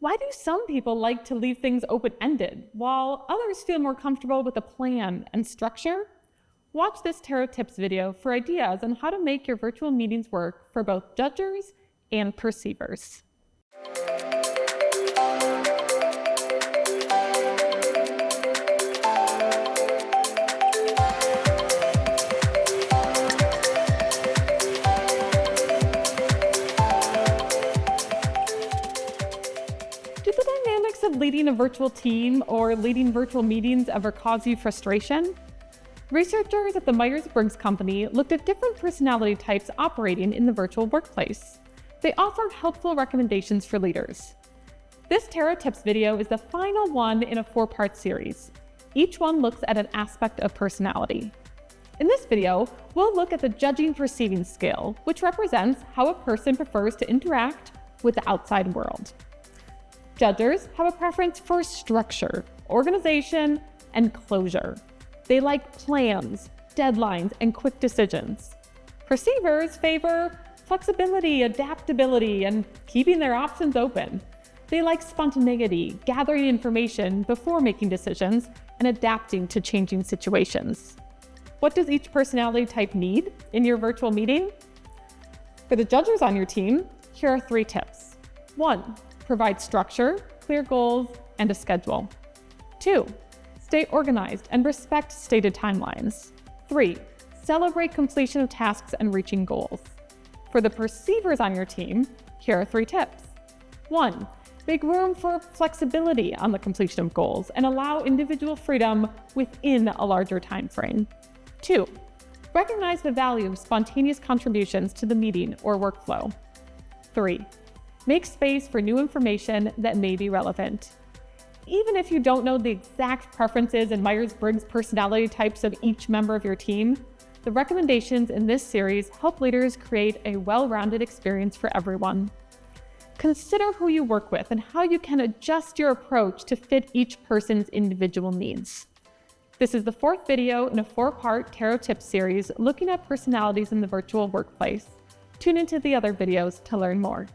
Why do some people like to leave things open-ended, while others feel more comfortable with a plan and structure? Watch this Tero Tips video for ideas on how to make your virtual meetings work for both judgers and perceivers. Do the dynamics of leading a virtual team or leading virtual meetings ever cause you frustration? Researchers at the Myers-Briggs Company looked at different personality types operating in the virtual workplace. They offered helpful recommendations for leaders. This Tero Tips video is the final one in a 4-part series. Each one looks at an aspect of personality. In this video, we'll look at the judging perceiving scale, which represents how a person prefers to interact with the outside world. Judgers have a preference for structure, organization, and closure. They like plans, deadlines, and quick decisions. Perceivers favor flexibility, adaptability, and keeping their options open. They like spontaneity, gathering information before making decisions, and adapting to changing situations. What does each personality type need in your virtual meeting? For the judgers on your team, here are 3 tips. 1. Provide structure, clear goals, and a schedule. 2. Stay organized and respect stated timelines. 3. Celebrate completion of tasks and reaching goals. For the perceivers on your team, here are 3 tips. 1. Make room for flexibility on the completion of goals and allow individual freedom within a larger time frame. 2. Recognize the value of spontaneous contributions to the meeting or workflow. 3. Make space for new information that may be relevant. Even if you don't know the exact preferences and Myers-Briggs personality types of each member of your team, the recommendations in this series help leaders create a well-rounded experience for everyone. Consider who you work with and how you can adjust your approach to fit each person's individual needs. This is the 4th video in a 4-part Tero Tips series looking at personalities in the virtual workplace. Tune into the other videos to learn more.